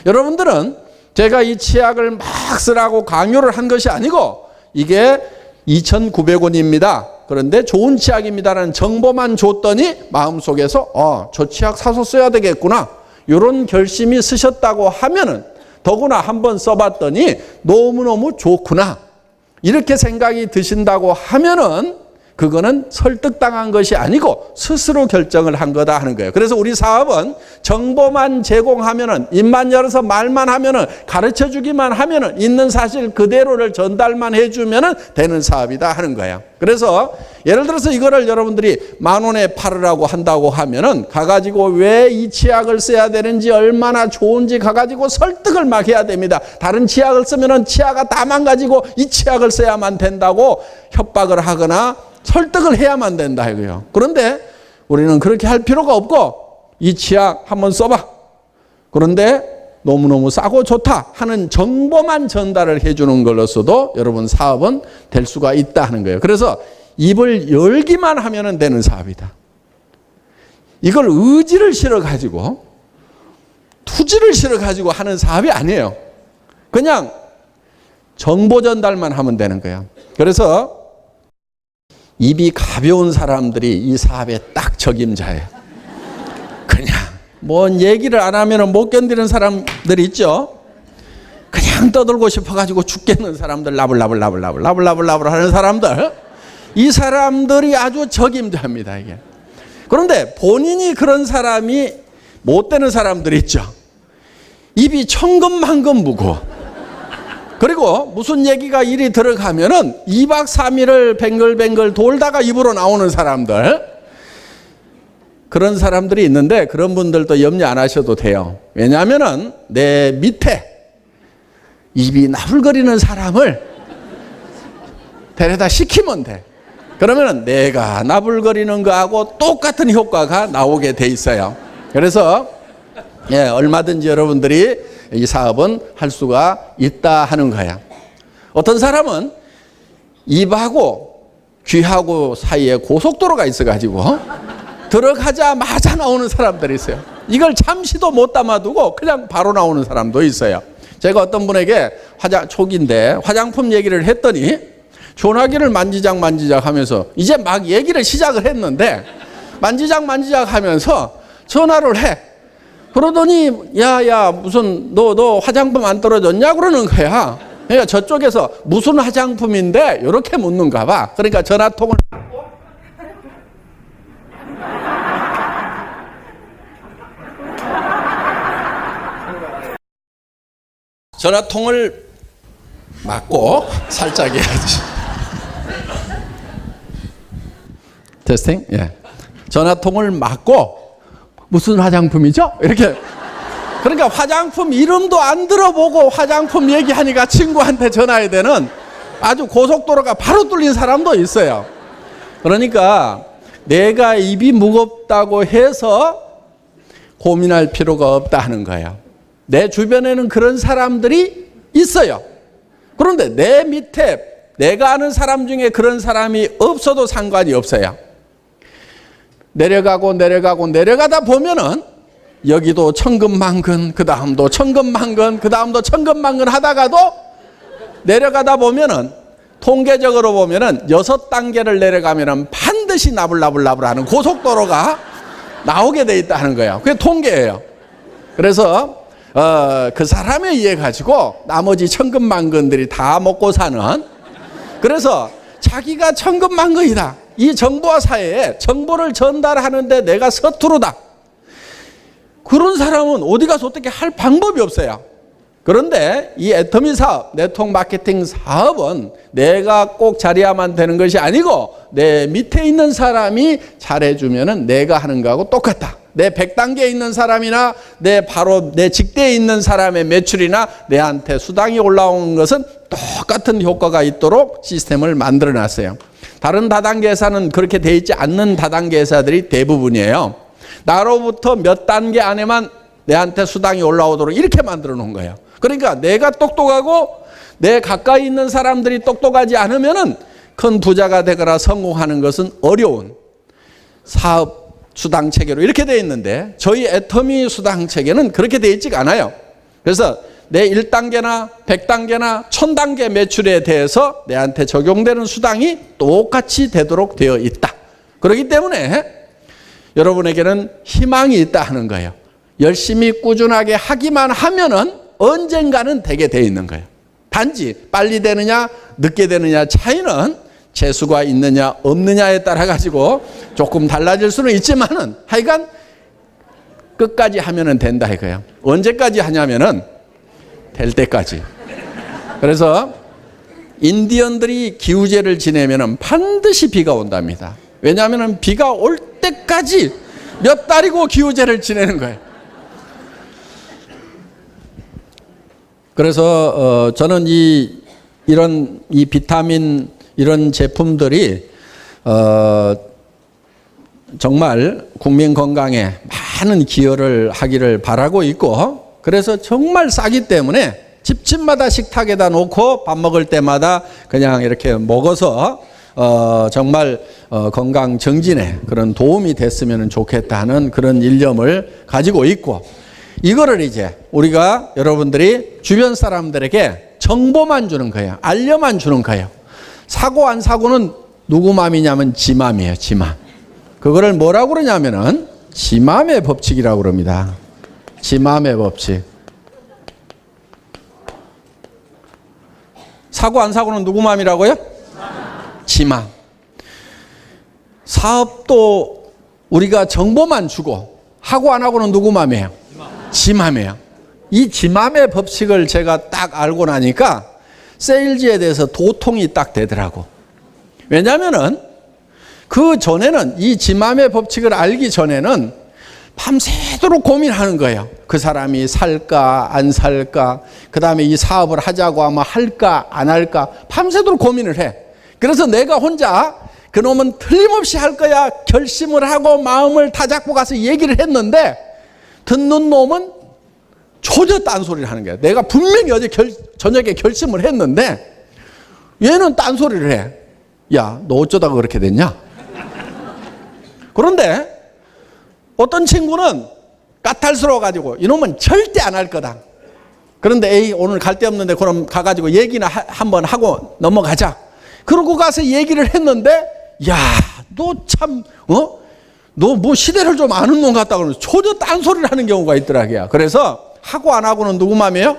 여러분들은 제가 이 치약을 막 쓰라고 강요를 한 것이 아니고 이게 2,900원입니다. 그런데 좋은 치약입니다라는 정보만 줬더니 마음속에서 저 치약 사서 써야 되겠구나. 이런 결심이 쓰셨다고 하면은 더구나 한번 써봤더니 너무너무 좋구나. 이렇게 생각이 드신다고 하면은 그거는 설득당한 것이 아니고 스스로 결정을 한 거다 하는 거예요. 그래서 우리 사업은 정보만 제공하면은, 입만 열어서 말만 하면은, 가르쳐 주기만 하면은, 있는 사실 그대로를 전달만 해주면은 되는 사업이다 하는 거예요. 그래서 예를 들어서 이거를 여러분들이 10,000원에 팔으라고 한다고 하면은 가가지고 왜 이 치약을 써야 되는지, 얼마나 좋은지 가가지고 설득을 막 해야 됩니다. 다른 치약을 쓰면은 치아가 다 망가지고 이 치약을 써야만 된다고 협박을 하거나 설득을 해야만 된다 이거예요. 그런데 우리는 그렇게 할 필요가 없고 이 치약 한번 써봐. 그런데 너무너무 싸고 좋다 하는 정보만 전달을 해주는 걸로서도 여러분 사업은 될 수가 있다 하는 거예요. 그래서 입을 열기만 하면 되는 사업이다. 이걸 의지를 실어가지고 투지를 실어가지고 하는 사업이 아니에요. 그냥 정보 전달만 하면 되는 거예요. 그래서 입이 가벼운 사람들이 이 사업에 딱 적임자예요. 그냥 뭔 얘기를 안 하면 못 견디는 사람들이 있죠. 그냥 떠들고 싶어가지고 죽겠는 사람들, 라블라블 하는 사람들, 이 사람들이 아주 적임자입니다. 이게. 그런데 본인이 그런 사람이 못 되는 사람들이 있죠. 입이 천근만근 무거워. 그리고 무슨 얘기가 일이 들어가면은 2박 3일을 뱅글뱅글 돌다가 입으로 나오는 사람들, 그런 사람들이 있는데 그런 분들도 염려 안 하셔도 돼요. 왜냐하면은 내 밑에 입이 나불거리는 사람을 데려다 시키면 돼. 그러면은 내가 나불거리는 거하고 똑같은 효과가 나오게 돼 있어요. 그래서 얼마든지 여러분들이 이 사업은 할 수가 있다 하는 거야. 어떤 사람은 입하고 귀하고 사이에 고속도로가 있어가지고 들어가자마자 나오는 사람들이 있어요. 이걸 잠시도 못 담아두고 그냥 바로 나오는 사람도 있어요. 제가 어떤 분에게 초기인데 화장품 얘기를 했더니 전화기를 만지작 하면서 이제 막 얘기를 시작을 했는데 만지작 하면서 전화를 해. 그러더니 야 무슨 너 화장품 안 떨어졌냐 그러는 거야. 그러니까 저쪽에서 무슨 화장품인데 이렇게 묻는가 봐. 그러니까 전화통을 막고 살짝 해야지. 테스팅? 예. 전화통을 막고 무슨 화장품이죠? 이렇게. 그러니까 화장품 이름도 안 들어보고 화장품 얘기하니까 친구한테 전화해야 되는 아주 고속도로가 바로 뚫린 사람도 있어요. 그러니까 내가 입이 무겁다고 해서 고민할 필요가 없다 하는 거예요. 내 주변에는 그런 사람들이 있어요. 그런데 내 밑에 내가 아는 사람 중에 그런 사람이 없어도 상관이 없어요. 내려가다 보면은 여기도 천근만근, 그 다음도 천근만근, 그 다음도 천근만근 하다가도 내려가다 보면은 통계적으로 보면은 6단계를 내려가면은 반드시 나불나불하는 고속도로가 나오게 돼 있다는 거예요. 그게 통계예요. 그래서 그 사람에 의해 가지고 나머지 천근만근들이 다 먹고 사는, 그래서 자기가 천근만근이다. 이 정보화 사회에 정보를 전달하는데 내가 서투르다. 그런 사람은 어디 가서 어떻게 할 방법이 없어요. 그런데 이 애터미 사업, 네트워크 마케팅 사업은 내가 꼭 잘해야만 되는 것이 아니고 내 밑에 있는 사람이 잘해주면은 내가 하는 거하고 똑같다. 내 100단계에 있는 사람이나 바로 내 직대에 있는 사람의 매출이나 내한테 수당이 올라오는 것은 똑같은 효과가 있도록 시스템을 만들어 놨어요. 다른 다단계 회사는 그렇게 돼 있지 않는 다단계 회사들이 대부분이에요. 나로부터 몇 단계 안에만 내한테 수당이 올라오도록 이렇게 만들어 놓은 거예요. 그러니까 내가 똑똑하고 내 가까이 있는 사람들이 똑똑하지 않으면은 큰 부자가 되거나 성공하는 것은 어려운 사업 수당 체계로 이렇게 돼 있는데 저희 애터미 수당 체계는 그렇게 돼 있지가 않아요. 그래서 내 1단계나 100단계나 1000단계 매출에 대해서 내한테 적용되는 수당이 똑같이 되도록 되어 있다. 그렇기 때문에 여러분에게는 희망이 있다 하는 거예요. 열심히 꾸준하게 하기만 하면은 언젠가는 되게 되어 있는 거예요. 단지 빨리 되느냐 늦게 되느냐 차이는 재수가 있느냐 없느냐에 따라 가지고 조금 달라질 수는 있지만은 하여간 끝까지 하면은 된다 이거예요. 언제까지 하냐면은 될 때까지. 그래서 인디언들이 기우제를 지내면은 반드시 비가 온답니다. 왜냐하면은 비가 올 때까지 몇 달이고 기우제를 지내는 거예요. 그래서 저는 이런 비타민 이런 제품들이 정말 국민 건강에 많은 기여를 하기를 바라고 있고, 그래서 정말 싸기 때문에 집집마다 식탁에다 놓고 밥 먹을 때마다 그냥 이렇게 먹어서 정말 건강 정진에 그런 도움이 됐으면 좋겠다는 그런 일념을 가지고 있고, 이거를 이제 우리가 여러분들이 주변 사람들에게 정보만 주는 거예요. 알려만 주는 거예요. 사고 안 사고는 누구 맘이냐면 지 맘이에요. 지 맘. 그거를 뭐라고 그러냐면은 지 맘의 법칙이라고 그럽니다. 지 맘의 법칙. 사고 안 사고는 누구 맘이라고요? 지 맘. 사업도 우리가 정보만 주고 하고 안 하고는 누구 맘이에요? 지 맘이에요. 이 지 맘의 법칙을 제가 딱 알고 나니까 세일즈에 대해서 도통이 딱 되더라고. 왜냐하면은 그 전에는 이 지 맘의 법칙을 알기 전에는 밤새도록 고민하는 거예요. 그 사람이 살까 안 살까, 그 다음에 이 사업을 하자고 하면 할까 안 할까 밤새도록 고민을 해. 그래서 내가 혼자 그놈은 틀림없이 할 거야 결심을 하고 마음을 다잡고 가서 얘기를 했는데, 듣는 놈은 전혀 딴소리를 하는 거야. 내가 분명히 어제 저녁에 결심을 했는데 얘는 딴소리를 해. 야, 너 어쩌다가 그렇게 됐냐? 그런데 어떤 친구는 까탈스러워가지고 이놈은 절대 안 할 거다. 그런데 에이, 오늘 갈 데 없는데 그럼 가가지고 얘기나 한번 하고 넘어가자. 그러고 가서 얘기를 했는데, 야, 너 참 너 뭐 시대를 좀 아는 놈 같다 그러면서 전혀 딴소리를 하는 경우가 있더라고요. 그래서 하고 안 하고는 누구 맘이에요?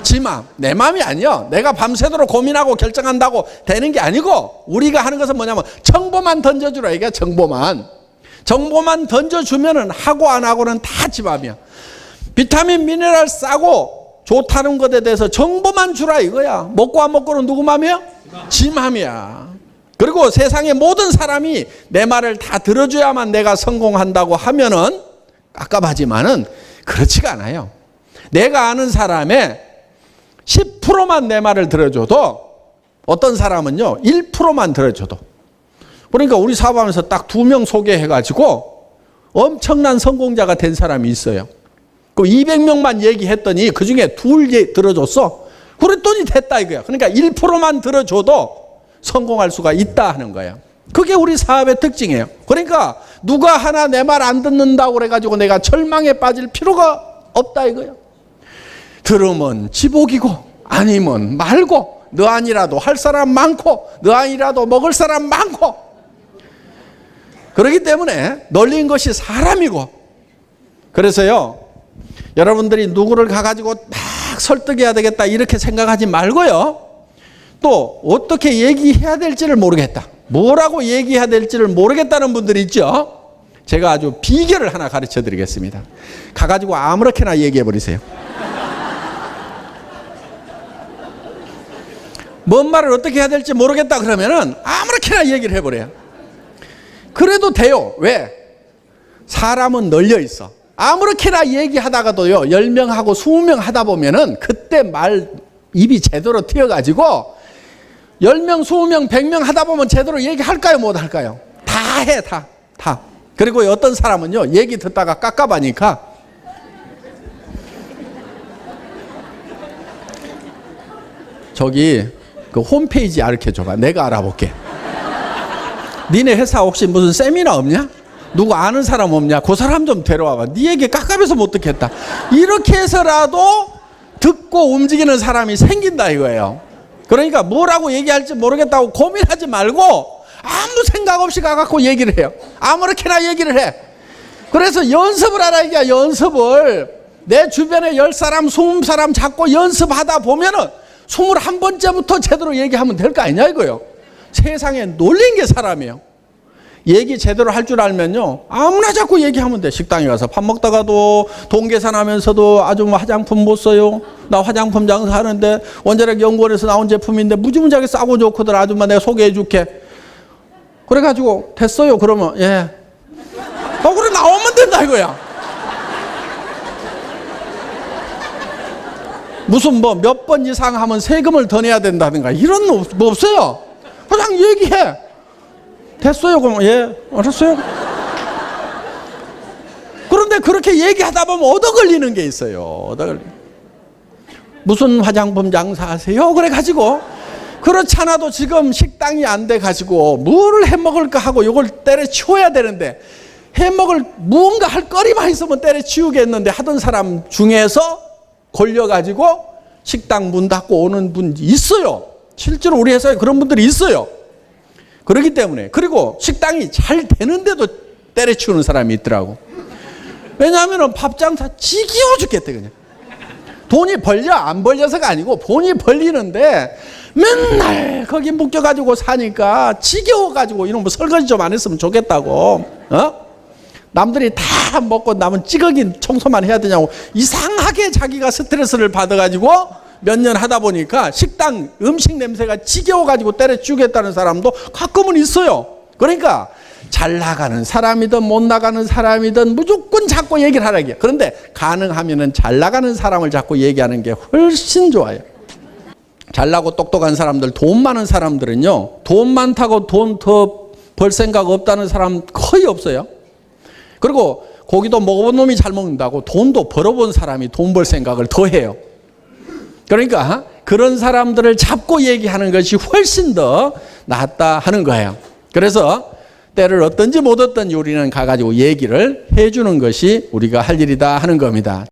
지 맘. 내 맘이 아니요. 내가 밤새도록 고민하고 결정한다고 되는 게 아니고, 우리가 하는 것은 뭐냐면 정보만 던져주라 이게. 정보만 던져주면은 하고 안 하고는 다 지 맘이야. 비타민 미네랄 싸고 좋다는 것에 대해서 정보만 주라 이거야. 먹고 안 먹고는 누구 맘이야? 지 맘이야. 그리고 세상의 모든 사람이 내 말을 다 들어줘야만 내가 성공한다고 하면은 깝깝하지만은 그렇지가 않아요. 내가 아는 사람의 10%만 내 말을 들어줘도, 어떤 사람은요 1%만 들어줘도, 그러니까 우리 사업하면서 딱 2명 소개해가지고 엄청난 성공자가 된 사람이 있어요. 그 200명만 얘기했더니 그 중에 2 들어줬어. 그랬더니 됐다 이거야. 그러니까 1%만 들어줘도 성공할 수가 있다 하는 거예요. 그게 우리 사업의 특징이에요. 그러니까 누가 하나 내 말 안 듣는다고 그래가지고 내가 절망에 빠질 필요가 없다 이거예요. 들으면 지복이고 아니면 말고, 너 아니라도 할 사람 많고 너 아니라도 먹을 사람 많고, 그렇기 때문에 널린 것이 사람이고. 그래서요 여러분들이 누구를 가가지고 막 설득해야 되겠다 이렇게 생각하지 말고요, 또 어떻게 얘기해야 될지를 모르겠다, 뭐라고 얘기해야 될지를 모르겠다는 분들이 있죠. 제가 아주 비결을 하나 가르쳐 드리겠습니다. 가가지고 아무렇게나 얘기해 버리세요. 뭔 말을 어떻게 해야 될지 모르겠다 그러면은 아무렇게나 얘기를 해버려요. 그래도 돼요. 왜? 사람은 널려 있어. 아무렇게나 얘기하다가도요 10명하고 20명 하다 보면은 그때 말 입이 제대로 튀어가지고 10명, 20명, 100명 하다 보면 제대로 얘기할까요? 못 할까요? 다 해, 다. 그리고 어떤 사람은요 얘기 듣다가 깝깝하니까 저기 그 홈페이지 알려줘봐. 내가 알아볼게. 니네 회사 혹시 무슨 세미나 없냐? 누구 아는 사람 없냐? 그 사람 좀 데려와봐. 니 얘기 깝깝해서 못 듣겠다. 이렇게 해서라도 듣고 움직이는 사람이 생긴다 이거예요. 그러니까 뭐라고 얘기할지 모르겠다고 고민하지 말고 아무 생각 없이 가갖고 얘기를 해요. 아무렇게나 얘기를 해. 그래서 연습을 하라 이게 연습을. 내 주변에 10사람 20사람 잡고 연습하다 보면은 21번째부터 제대로 얘기하면 될 거 아니냐 이거요. 세상에 놀린 게 사람이에요. 얘기 제대로 할 줄 알면요 아무나 자꾸 얘기하면 돼. 식당에 가서 밥 먹다가도 돈 계산하면서도 아주 화장품 못 써요. 나 화장품 장사하는데 원자력 연구원에서 나온 제품인데 무지무지하게 싸고 좋거든. 아줌마 내가 소개해 줄게. 그래가지고 됐어요. 그러면 예. 그래 나오면 된다 이거야. 무슨 뭐 몇 번 이상 하면 세금을 더 내야 된다든가 이런 뭐 없어요. 그냥 얘기해. 됐어요. 그럼 예 알았어요. 그런데 그렇게 얘기하다 보면 얻어 걸리는 게 있어요. 얻어 걸리. 무슨 화장품 장사하세요? 그래 가지고 그렇지 않아도 지금 식당이 안 돼 가지고 뭘 해 먹을까 하고 이걸 때려치워야 되는데 해 먹을 무언가 할 거리만 있으면 때려치우겠는데 하던 사람 중에서 걸려 가지고 식당 문 닫고 오는 분 있어요. 실제로 우리 회사에 그런 분들이 있어요. 그렇기 때문에. 그리고 식당이 잘 되는데도 때려치우는 사람이 있더라고. 왜냐하면 밥 장사 지겨워 죽겠대 그냥. 돈이 벌려 안 벌려서가 아니고 돈이 벌리는데 맨날 거기 묶여가지고 사니까 지겨워가지고 이런 뭐 설거지 좀 안 했으면 좋겠다고. 남들이 다 먹고 남은 찌꺼기 청소만 해야 되냐고 이상하게 자기가 스트레스를 받아가지고 몇 년 하다 보니까 식당 음식 냄새가 지겨워가지고 때려치우겠다는 사람도 가끔은 있어요. 그러니까 잘 나가는 사람이든 못 나가는 사람이든 무조건 자꾸 얘기를 하라는 게. 그런데 가능하면은 잘 나가는 사람을 자꾸 얘기하는 게 훨씬 좋아요. 잘나고 똑똑한 사람들, 돈 많은 사람들은요, 돈 많다고 돈 더 벌 생각 없다는 사람 거의 없어요. 그리고 고기도 먹어본 놈이 잘 먹는다고 돈도 벌어본 사람이 돈 벌 생각을 더 해요. 그러니까 그런 사람들을 잡고 얘기하는 것이 훨씬 더 낫다 하는 거예요. 그래서 때를 얻든지 못 얻든지 우리는 가가지고 얘기를 해주는 것이 우리가 할 일이다 하는 겁니다.